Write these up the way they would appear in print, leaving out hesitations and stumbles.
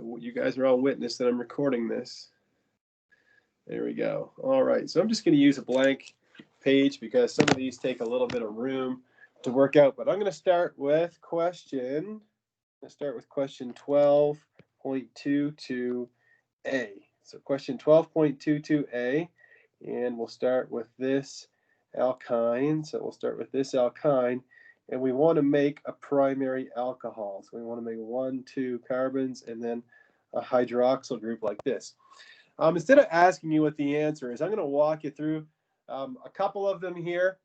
You guys are all witness that I'm recording this. There we go. All right, so I'm just going to use a blank page because some of these take a little bit of room to work out. But I'm going to start with question 12.22a. So question 12.22a, and we'll start with this alkyne. So we'll start with this alkyne, and we want to make a primary alcohol. So we want to make 1, 2 carbons, and then a hydroxyl group like this. Instead of asking you what the answer is, I'm going to walk you through a couple of them here,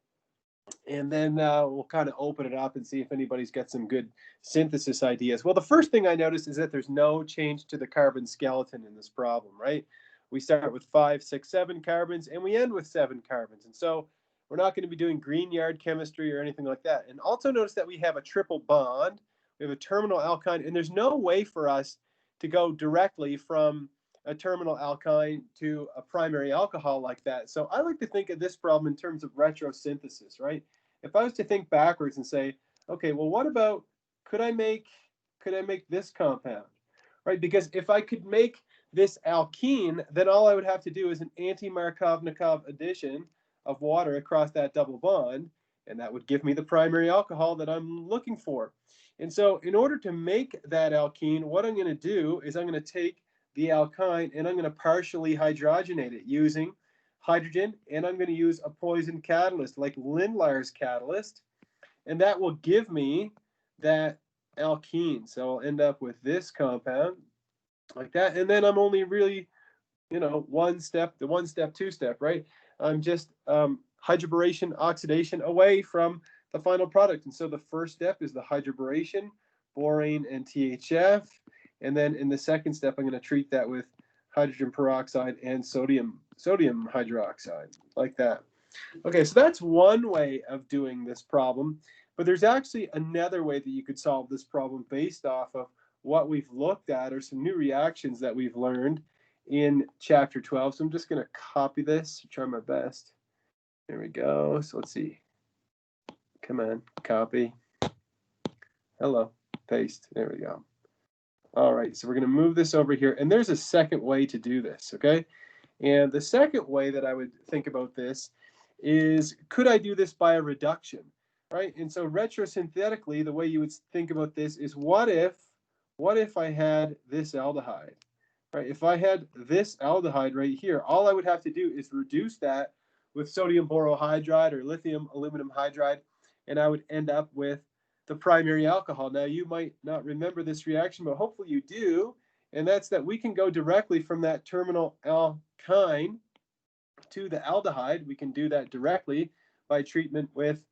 and then we'll kind of open it up and see if anybody's got some good synthesis ideas. Well, the first thing I noticed is that there's no change to the carbon skeleton in this problem, right? We start with 5, 6, 7 carbons, and we end with 7 carbons. And so we're not going to be doing green yard chemistry or anything like that. And also notice that we have a triple bond. We have a terminal alkyne, and there's no way for us to go directly from a terminal alkyne to a primary alcohol like that. So I like to think of this problem in terms of retrosynthesis, right? If I was to think backwards and say, okay, well, what about, could I make this compound, right? Because if I could make this alkene, then all I would have to do is an anti-Markovnikov addition of water across that double bond, and that would give me the primary alcohol that I'm looking for. And so in order to make that alkene, what I'm going to do is I'm going to take the alkyne and I'm going to partially hydrogenate it using hydrogen, and I'm going to use a poison catalyst like Lindlar's catalyst, and that will give me that alkene. So I'll end up with this compound like that, and then I'm only really, one step, two-step, right? I'm just hydroboration oxidation away from the final product. And so the first step is the hydroboration, borane and THF. And then in the second step, I'm going to treat that with hydrogen peroxide and sodium hydroxide, like that. Okay, so that's one way of doing this problem. But there's actually another way that you could solve this problem based off of what we've looked at or some new reactions that we've learned in chapter 12. So I'm just going to copy this, try my best. There we go. So let's see. Come on, copy. Hello, paste. There we go. All right, so we're going to move this over here. And there's a second way to do this, okay? And the second way that I would think about this is, could I do this by a reduction, right? And so retrosynthetically, the way you would think about this is, what if I had this aldehyde, right? If I had this aldehyde right here, all I would have to do is reduce that with sodium borohydride or lithium aluminum hydride, and I would end up with the primary alcohol. Now, you might not remember this reaction, but hopefully you do, and that's that we can go directly from that terminal alkyne to the aldehyde. We can do that directly by treatment with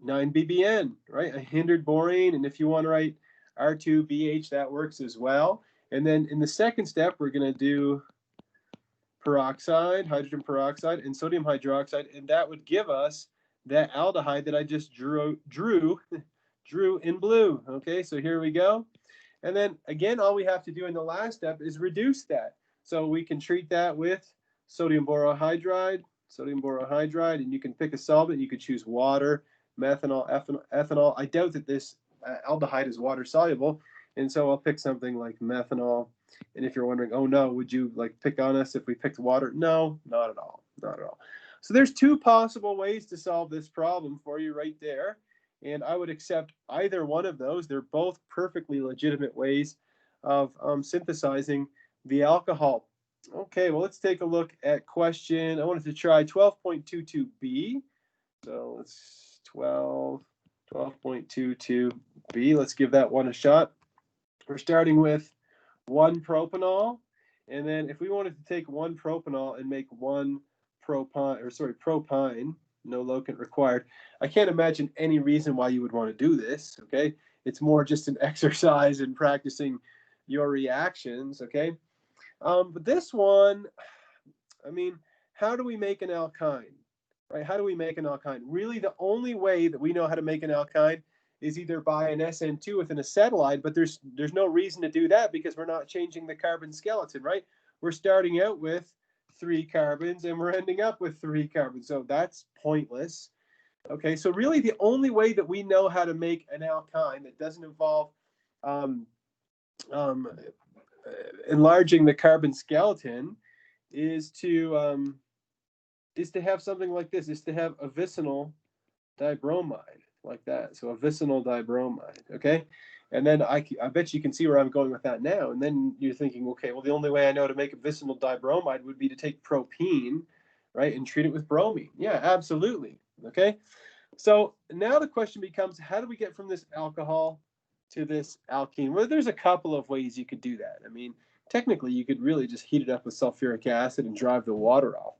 9-BBN, right? A hindered borane, and if you want to write R2BH, that works as well. And then in the second step, we're going to do peroxide, hydrogen peroxide, and sodium hydroxide, and that would give us that aldehyde that I just drew in blue. Okay, so here we go. And then again, all we have to do in the last step is reduce that. So we can treat that with sodium borohydride, and you can pick a solvent. You could choose water, methanol, ethanol. I doubt that this aldehyde is water soluble, and so I'll pick something like methanol. And if you're wondering, oh no, would you like pick on us if we picked water? No, not at all, not at all. So there's two possible ways to solve this problem for you right there, and I would accept either one of those. They're both perfectly legitimate ways of synthesizing the alcohol. Okay, well, let's take a look at question. I wanted to try 12.22b. So let's 12.22b. Let's give that one a shot. We're starting with 1 propanol, and then if we wanted to take 1 propanol and make 1 propine, no locant required. I can't imagine any reason why you would want to do this, okay? It's more just an exercise in practicing your reactions, okay? But this one, I mean, how do we make an alkyne, right? How do we make an alkyne? Really, the only way that we know how to make an alkyne is either by an SN2 with an acetylide, but there's no reason to do that because we're not changing the carbon skeleton, right? We're starting out with 3 carbons and we're ending up with 3 carbons, so that's pointless. Okay, so really the only way that we know how to make an alkyne that doesn't involve enlarging the carbon skeleton is to have something like this, is to have a vicinal dibromide like that. So a vicinal dibromide, okay? And then I bet you can see where I'm going with that now. And then you're thinking, okay, well, the only way I know to make a vicinal dibromide would be to take propene, right, and treat it with bromine. Yeah, absolutely, okay? So now the question becomes, how do we get from this alcohol to this alkene? Well, there's a couple of ways you could do that. I mean, technically, you could really just heat it up with sulfuric acid and drive the water off.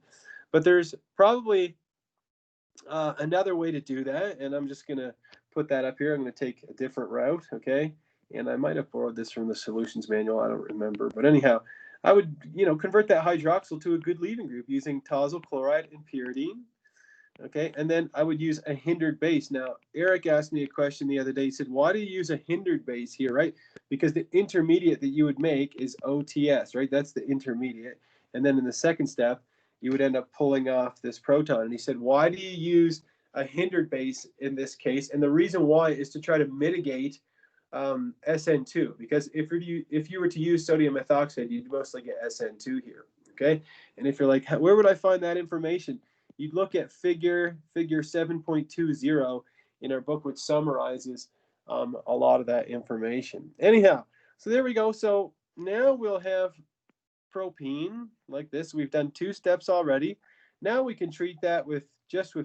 But there's probably another way to do that, and I'm just going to put that up here. I'm going to take a different route, okay? And I might have borrowed this from the solutions manual. I don't remember. But anyhow, I would, convert that hydroxyl to a good leaving group using tosyl chloride and pyridine. Okay, and then I would use a hindered base. Now, Eric asked me a question the other day. He said, why do you use a hindered base here, right? Because the intermediate that you would make is OTS, right? That's the intermediate. And then in the second step, you would end up pulling off this proton. And he said, why do you use a hindered base in this case? And the reason why is to try to mitigate SN2, because if you were to use sodium methoxide, you'd mostly get SN2 here, okay? And if you're like, where would I find that information? You'd look at figure 7.20 in our book, which summarizes a lot of that information. Anyhow, so there we go. So now we'll have propene like this. We've done 2 steps already. Now we can treat that with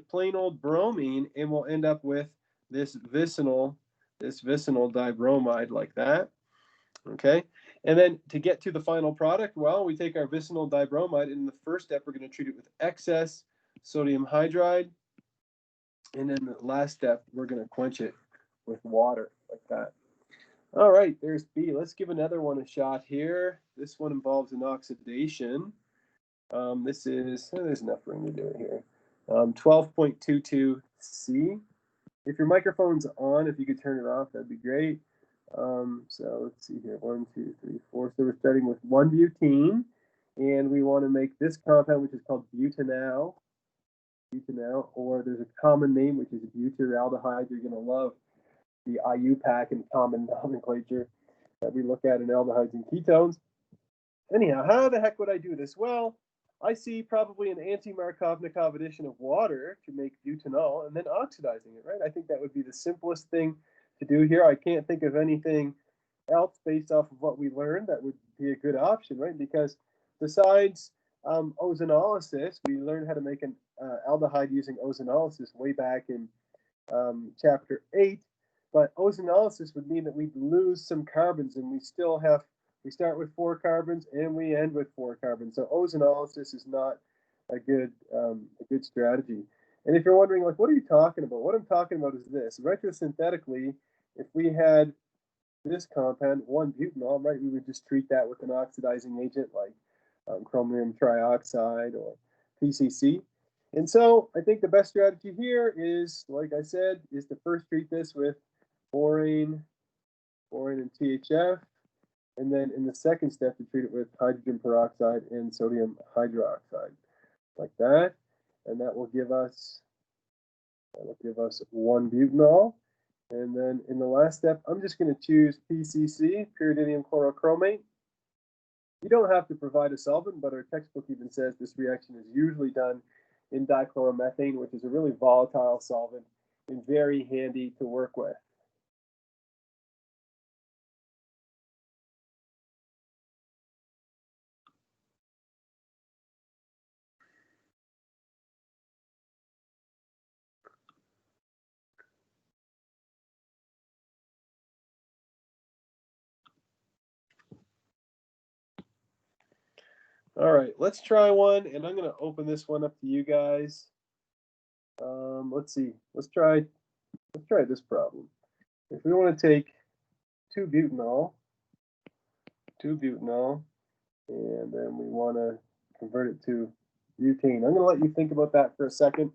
plain old bromine, and we'll end up with this vicinal dibromide like that. Okay, and then to get to the final product, well, we take our vicinal dibromide, and in the first step, we're going to treat it with excess sodium hydride, and then the last step, we're going to quench it with water like that. All right, there's B. Let's give another one a shot here. This one involves an oxidation. This is, there's enough room to do it here. 12.22C. If your microphone's on, if you could turn it off, that'd be great. So let's see here, 1, 2, 3, 4. So we're starting with 1-butene, and we want to make this compound, which is called butanal, or there's a common name, which is butyraldehyde. You're going to love the IUPAC and common nomenclature that we look at in aldehydes and ketones. Anyhow, how the heck would I do this? Well, I see probably an anti-Markovnikov addition of water to make butanol and then oxidizing it, right? I think that would be the simplest thing to do here. I can't think of anything else based off of what we learned that would be a good option, right? Because besides ozonolysis, we learned how to make an aldehyde using ozonolysis way back in chapter 8. But ozonolysis would mean that we'd lose some carbons, and we start with 4 carbons and we end with 4 carbons. So ozonolysis is not a good strategy. And if you're wondering, like, what are you talking about? What I'm talking about is this. Retrosynthetically, if we had this compound, 1-butanol, right, we would just treat that with an oxidizing agent like chromium trioxide or PCC. And so I think the best strategy here is, like I said, is to first treat this with borane and THF, and then in the second step to treat it with hydrogen peroxide and sodium hydroxide, like that, and that will give us 1-butanol. And then in the last step, I'm just going to choose PCC, pyridinium chlorochromate. You don't have to provide a solvent, but our textbook even says this reaction is usually done in dichloromethane, which is a really volatile solvent and very handy to work with. All right, let's try one, and I'm going to open this one up to you guys. Let's see. Let's try this problem. If we want to take 2-butanol, and then we want to convert it to butane. I'm going to let you think about that for a second.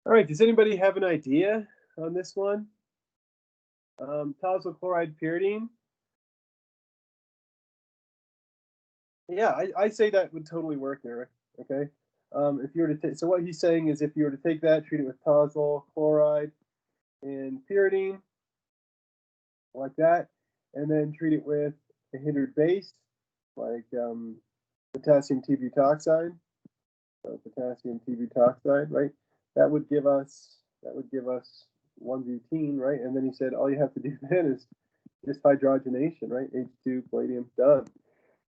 All right, does anybody have an idea on this one? Tosyl chloride pyridine. Yeah, I say that would totally work, Eric. Okay. If you were to take, so what he's saying is if you were to take that, treat it with tosyl chloride and pyridine, like that, and then treat it with a hindered base, like potassium t-butoxide. So potassium t-butoxide, right? That would give us 1-butene, right? And then he said all you have to do then is just hydrogenation, right? H2 palladium, done.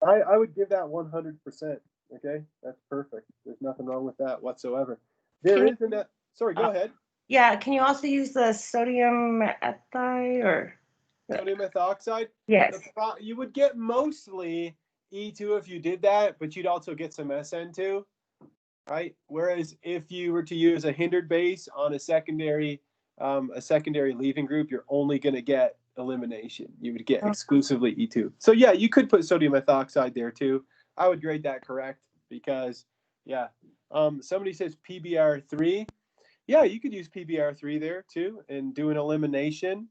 I would give that 100%. Okay, that's perfect. There's nothing wrong with that whatsoever. There is a sorry, go ahead. Yeah, can you also use the sodium ethyl or sodium ethoxide? Yes. You would get mostly E2 if you did that, but you'd also get some SN2, right? Whereas if you were to use a hindered base on a secondary leaving group, you're only going to get elimination. You would get exclusively E2. So yeah, you could put sodium ethoxide there too. I would grade that correct because yeah. Somebody says PBr3. Yeah, you could use PBr3 there too and do an elimination,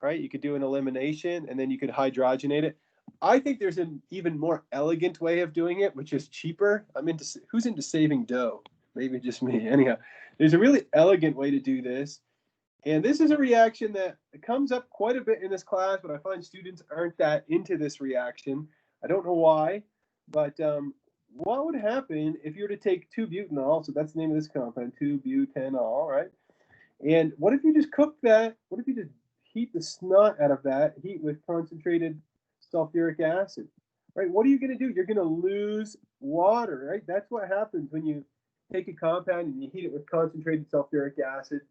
right? You could do an elimination and then you could hydrogenate it. I think there's an even more elegant way of doing it, which is cheaper. Who's into saving dough? Maybe just me. Anyhow, there's a really elegant way to do this. And this is a reaction that comes up quite a bit in this class, but I find students aren't that into this reaction. I don't know why, but what would happen if you were to take 2-butanol, so that's the name of this compound, 2-butanol, right? And what if you just cook that? What if you just heat the snot out of that, heat with concentrated sulfuric acid, right? What are you going to do? You're going to lose water, right? That's what happens when you take a compound and you heat it with concentrated sulfuric acid.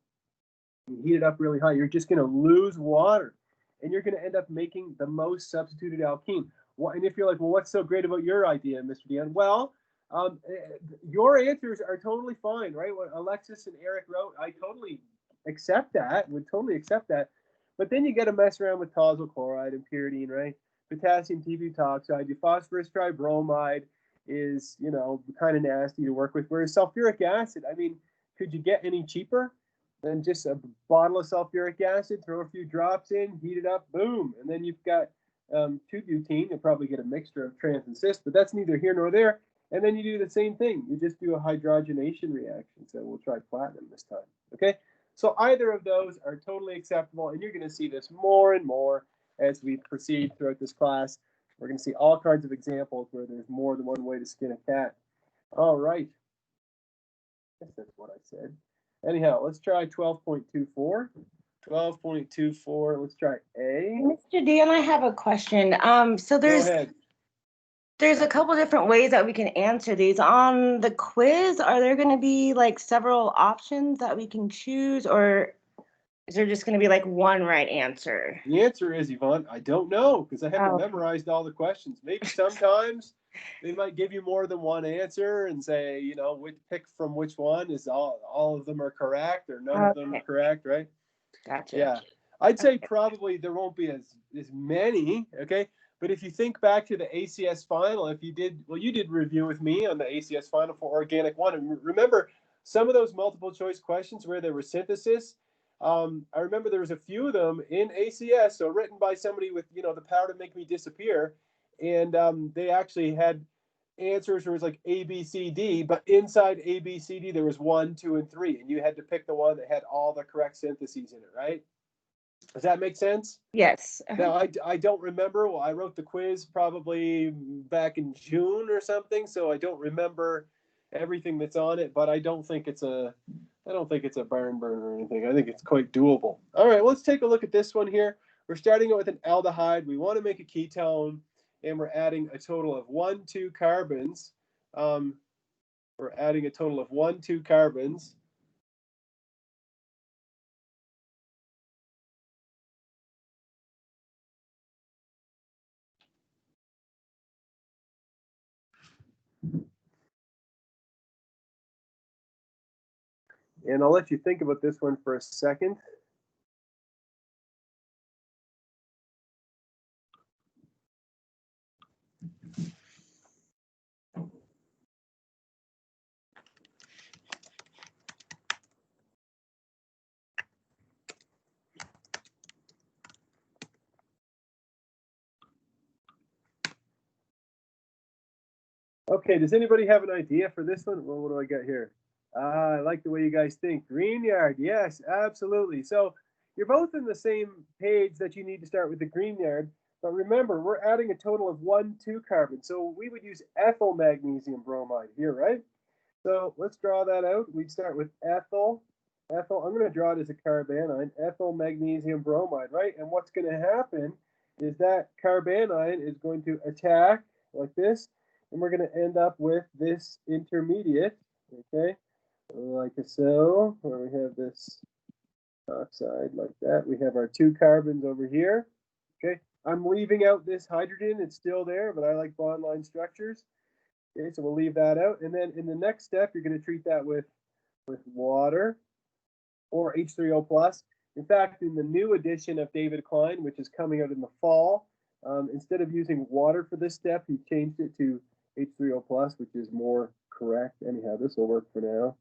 You heat it up really high. You're just going to lose water, and you're going to end up making the most substituted alkene. And if you're like, well, what's so great about your idea, Mr. Deon? Well, your answers are totally fine, right? What Alexis and Eric wrote, I totally accept that, would totally accept that. But then you got to mess around with tosyl chloride and pyridine, right? Potassium t-butoxide, your phosphorus tribromide is, kind of nasty to work with. Whereas sulfuric acid, could you get any cheaper than just a bottle of sulfuric acid? Throw a few drops in, heat it up, boom, and then you've got 2-butene. You'll probably get a mixture of trans and cis, but that's neither here nor there. And then you do the same thing. You just do a hydrogenation reaction. So we'll try platinum this time. Okay. So either of those are totally acceptable, and you're going to see this more and more as we proceed throughout this class. We're going to see all kinds of examples where there's more than one way to skin a cat. All right. I guess that's what I said. Anyhow, let's try 12.24. 12.24. Let's try A. Mr. Deon, I have a question. So Go ahead. There's a couple different ways that we can answer these. On the quiz, are there going to be like several options that we can choose, or is there just going to be like one right answer? The answer is, Yvonne, I don't know, because I haven't memorized all the questions. Maybe sometimes they might give you more than one answer and say, pick from which one is all of them are correct or none of them are correct, right? Gotcha. Yeah. I'd say probably there won't be as many, okay? But if you think back to the ACS final, you did review with me on the ACS final for Organic 1. And remember, some of those multiple choice questions where there was synthesis, I remember there was a few of them in ACS, so written by somebody with, the power to make me disappear. And they actually had answers where it was like A, B, C, D, but inside A, B, C, D, there was 1, 2, and 3. And you had to pick the one that had all the correct syntheses in it, right? Does that make sense? Yes. Now, I don't remember. Well, I wrote the quiz probably back in June or something, so I don't remember everything that's on it, but I don't think it's a barn burner or anything. I think it's quite doable. All right, let's take a look at this one here. We're starting out with an aldehyde. We want to make a ketone, and we're adding a total of 1, 2 carbons. We're adding a total of 1, 2 carbons. And I'll let you think about this one for a second. Okay, does anybody have an idea for this one? Well, what do I got here? I like the way you guys think. Greenyard, yes, absolutely. So you're both in the same page that you need to start with the Greenyard, but remember, we're adding a total of 2 carbons. So we would use ethyl magnesium bromide here, right? So let's draw that out. We'd start with ethyl. Ethyl, I'm going to draw it as a carbanion, ethyl magnesium bromide, right? And what's going to happen is that carbanion is going to attack like this, and we're going to end up with this intermediate, okay, like so, where we have this oxide like that. We have our 2 carbons over here, okay. I'm leaving out this hydrogen. It's still there, but I like bond line structures. Okay, so we'll leave that out. And then in the next step, you're going to treat that with water or H3O plus. In fact, in the new edition of David Klein, which is coming out in the fall, instead of using water for this step, he changed it to H3O plus, which is more correct. Anyhow, this will work for now.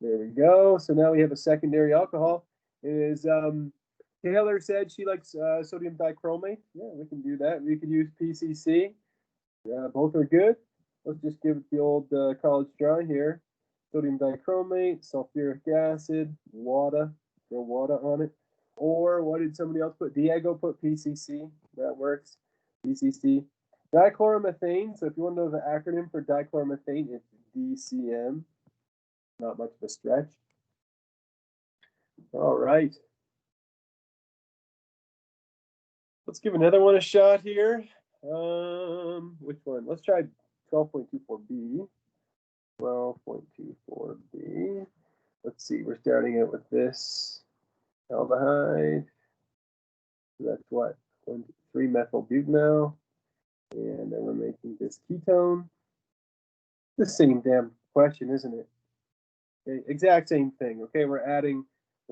There we go. So now we have a secondary alcohol. Taylor said she likes sodium dichromate. Yeah, we can do that. We could use PCC. Both are good. Let's just give it the old college try here. Sodium dichromate, sulfuric acid, water. Throw water on it. Or what did somebody else put? Diego put PCC. That works. PCC. Dichloromethane. So if you want to know the acronym for dichloromethane, it's DCM. Not much of a stretch. All right. Let's give another one a shot here. Which one? Let's try 12.24b. 12.24b. Let's see, we're starting out with this aldehyde. So that's what? 3-methyl-butanol. And then we're making this ketone. The same damn question, isn't it? Okay, exact same thing. Okay, we're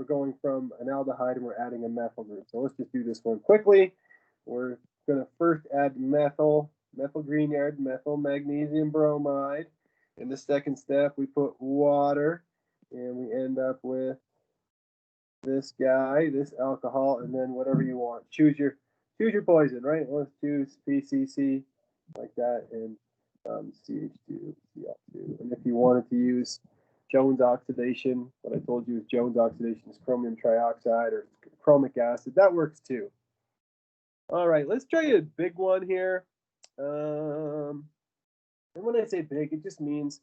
going from an aldehyde and we're adding a methyl group. So let's just do this one quickly. We're going to first add methyl Greenyard, methyl magnesium bromide. In the second step, we put water, and we end up with this guy, this alcohol, and then whatever you want. Choose your poison, right? Let's choose PCC like that, and CH2, Cl2. And if you wanted to use Jones oxidation, what I told you is Jones oxidation is chromium trioxide or chromic acid. That works too. All right, let's try a big one here. And when I say big, it just means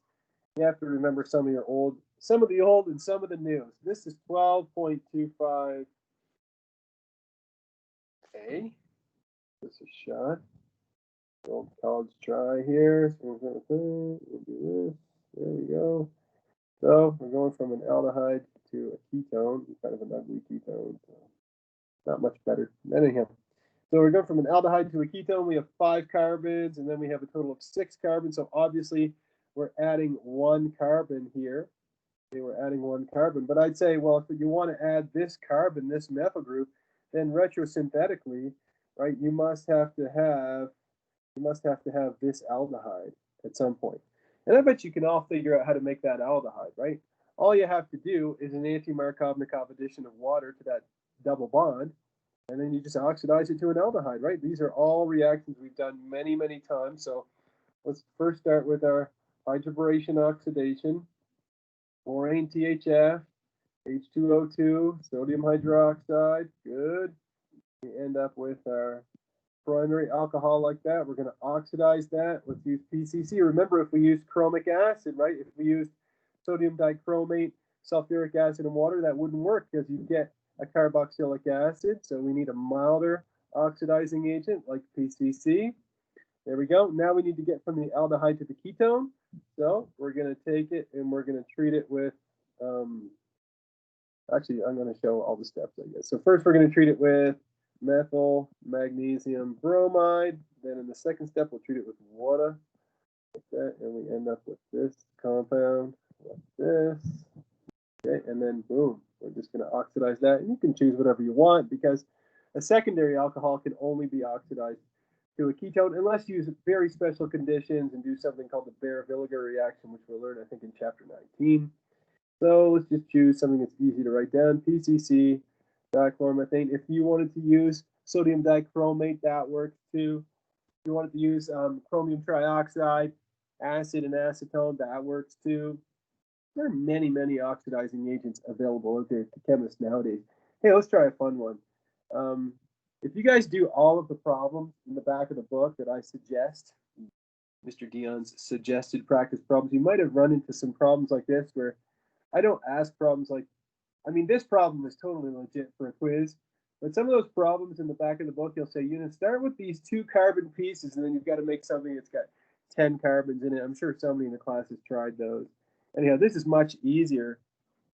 you have to remember some of the old and some of the new. So this is 12.25A. This is shot. Old college try here. So we'll do this. There we go. So we're going from an aldehyde to a ketone, kind of an ugly ketone. So not much better. Anyhow. So we're going from an aldehyde to a ketone. We have 5 carbons, and then we have a total of 6 carbons. So obviously, we're adding 1 carbon here. Okay, we're adding 1 carbon. But I'd say, well, if you want to add this carbon, this methyl group, then retrosynthetically, right, you must have to have this aldehyde at some point. And I bet you can all figure out how to make that aldehyde, right? All you have to do is an anti-Markovnikov addition of water to that double bond. And then you just oxidize it to an aldehyde, right? These are all reactions we've done many, many times. So let's first start with our hydroboration oxidation. Chlorine THF, H2O2, sodium hydroxide, good. We end up with our primary alcohol like that. We're going to oxidize that. Let's use PCC. Remember, if we use chromic acid, right? If we use sodium dichromate, sulfuric acid, and water, that wouldn't work because you get a carboxylic acid. So we need a milder oxidizing agent like PCC. There we go. Now we need to get from the aldehyde to the ketone. So we're going to take it and we're going to treat it with, actually, I'm going to show all the steps, I guess. So first we're going to treat it with methyl magnesium bromide. Then in the second step, we'll treat it with water like that. And we end up with this compound like this. Okay, and then boom, we're just going to oxidize that. And you can choose whatever you want because a secondary alcohol can only be oxidized to a ketone unless you use very special conditions and do something called the Baeyer-Villiger reaction, which we'll learn, I think, in chapter 19. So let's just choose something that's easy to write down. PCC, dichloromethane. If you wanted to use sodium dichromate, that works too. If you wanted to use chromium trioxide, acid and acetone, that works too. There are many, many oxidizing agents available out there to chemists nowadays. Hey, let's try a fun one. If you guys do all of the problems in the back of the book that I suggest, Mr. Deon's suggested practice problems, you might have run into some problems like this where I don't ask problems like, I mean, this problem is totally legit for a quiz, but some of those problems in the back of the book, you'll say, you know, start with these 2 carbon pieces, and then you've got to make something that's got 10 carbons in it. I'm sure somebody in the class has tried those. Anyhow, this is much easier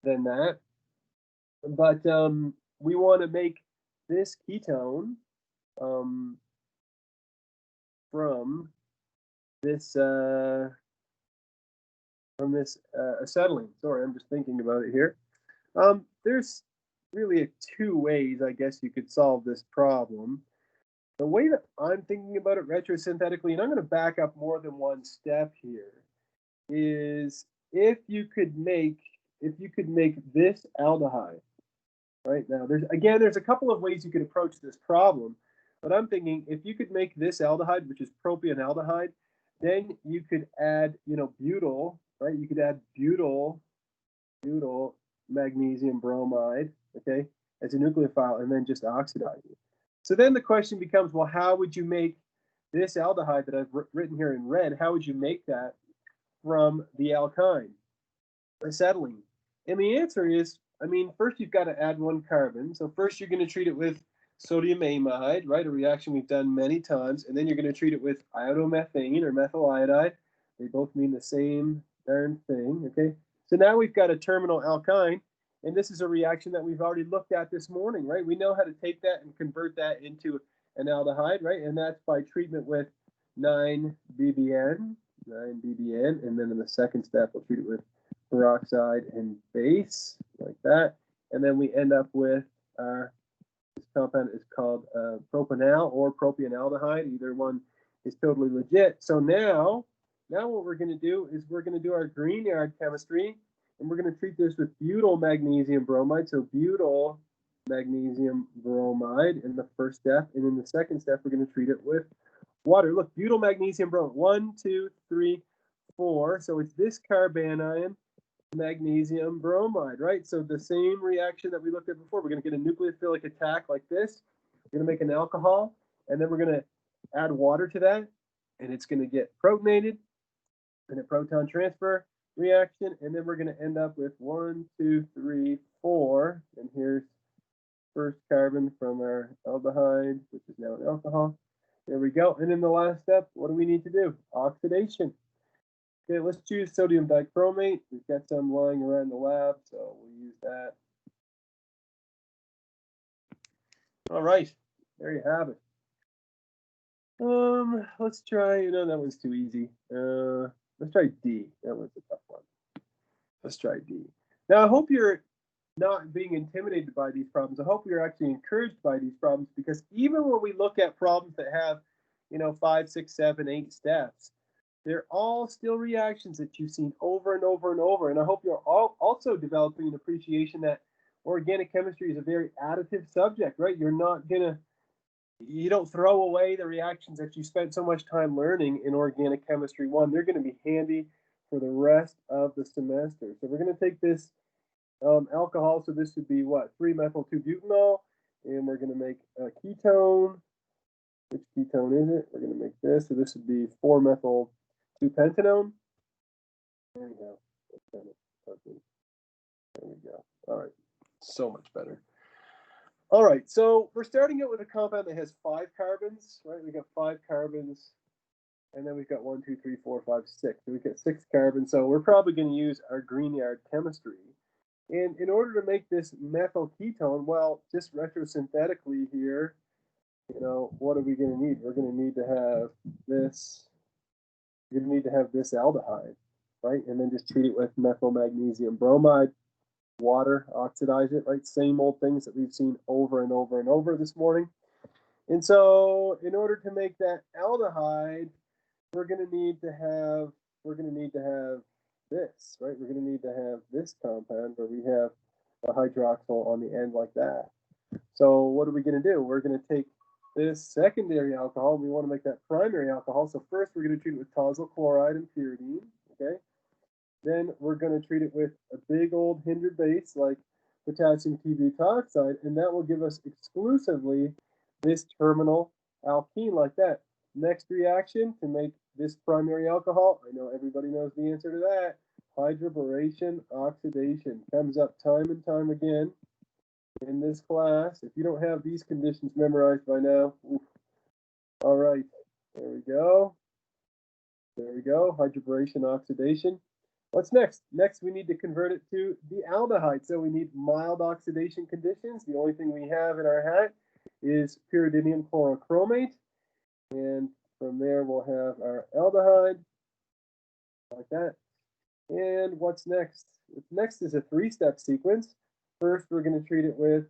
than that. But we want to make this ketone from this acetylene. Sorry, I'm just thinking about it here. There's really 2 ways, I guess, you could solve this problem. The way that I'm thinking about it retrosynthetically, and I'm going to back up more than one step here, is if you could make this aldehyde. Right now, there's a couple of ways you could approach this problem, but I'm thinking if you could make this aldehyde, which is propionaldehyde, then you could add, you know, butyl, right? You could add butyl magnesium bromide, okay, as a nucleophile, and then just oxidize it. So then the question becomes, well, how would you make this aldehyde that I've written here in red? How would you make that from the alkyne, acetylene? And the answer is, I mean, first you've got to add 1 carbon. So first you're going to treat it with sodium amide, right? A reaction we've done many times. And then you're going to treat it with iodomethane or methyl iodide. They both mean the same darn thing, okay? So now we've got a terminal alkyne. And this is a reaction that we've already looked at this morning, right? We know how to take that and convert that into an aldehyde, right? And that's by treatment with 9-BBN. And then in the second step, we'll treat it with peroxide and base, like that. And then we end up with this compound is called propanal or propionaldehyde. Either one is totally legit. So now what we're going to do is we're going to do our Grignard chemistry, and we're going to treat this with butyl magnesium bromide. So butyl magnesium bromide in the first step, and in the second step, we're going to treat it with water. Look, butyl magnesium bromide, 1, 2, 3, 4. So it's this carbanion, magnesium bromide, right? So the same reaction that we looked at before. We're going to get a nucleophilic attack like this. We're going to make an alcohol, and then we're going to add water to that, and it's going to get protonated in a proton transfer reaction, and then we're going to end up with 1, 2, 3, 4, and here's first carbon from our aldehyde, which is now an alcohol. There we go. And in the last step, what do we need to do? Oxidation. Okay, let's choose sodium dichromate. We've got some lying around the lab, so we'll use that. All right, there you have it. Let's try, no, that one's too easy. Let's try D. That one's a tough one. Let's try D. Now, I hope you're not being intimidated by these problems. I hope you're actually encouraged by these problems, because even when we look at problems that have, you know, 5, 6, 7, 8 steps, they're all still reactions that you've seen over and over and over. And I hope you're also developing an appreciation that organic chemistry is a very additive subject, right? You don't throw away the reactions that you spent so much time learning in Organic Chemistry 1. They're going to be handy for the rest of the semester. So we're going to take this alcohol. So this would be what? 3-methyl-2-butanol. And we're going to make a ketone. Which ketone is it? We're going to make this. So this would be 4-methyl-2-pentanone. There we go. There we go. All right. So much better. All right, so we're starting out with a compound that has 5 carbons, right? We got 5 carbons, and then we've got 1, 2, 3, 4, 5, 6. So we've got 6 carbons. So we're probably going to use our Grignard chemistry. And in order to make this methyl ketone, well, just retrosynthetically here, you know, what are we going to need? We're going to need to have this. You're going to need to have this aldehyde, right? And then just treat it with methyl magnesium bromide. Water, oxidize it, right? Same old things that we've seen over and over and over this morning. And so in order to make that aldehyde, we're going to need to have this, right? We're going to need to have this compound where we have a hydroxyl on the end like that. So what are we going to do? We're going to take this secondary alcohol. We want to make that primary alcohol. So first we're going to treat it with tolusyl chloride and pyridine, okay? Then we're going to treat it with a big old hindered base like potassium t-butoxide, and that will give us exclusively this terminal alkene like that. Next reaction to make this primary alcohol, I know everybody knows the answer to that, hydroboration oxidation. Comes up time and time again in this class. If you don't have these conditions memorized by now, oof. All right, there we go. There we go, hydroboration oxidation. What's next? Next, we need to convert it to the aldehyde. So we need mild oxidation conditions. The only thing we have in our hat is pyridinium chlorochromate. And from there, we'll have our aldehyde, like that. And what's next? What's next is a three-step sequence. First, we're going to treat it with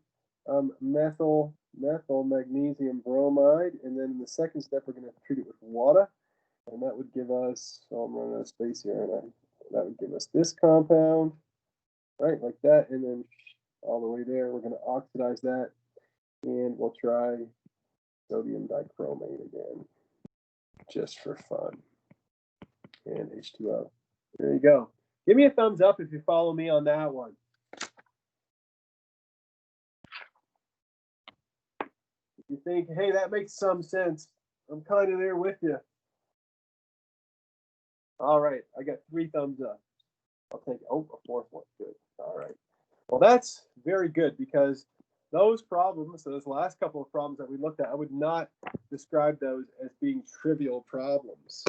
methyl magnesium bromide. And then in the second step, we're going to treat it with water. And that would give us, oh, I'm running out of space here, and that would give us this compound, right, like that. And then all the way there, we're going to oxidize that. And we'll try sodium dichromate again, just for fun. And H2O. There you go. Give me a thumbs up if you follow me on that one. If you think, hey, that makes some sense, I'm kind of there with you. All right, I got 3 thumbs up. I'll take, oh, a 4th one. Good. All right. Well, that's very good because those problems, those last couple of problems that we looked at, I would not describe those as being trivial problems.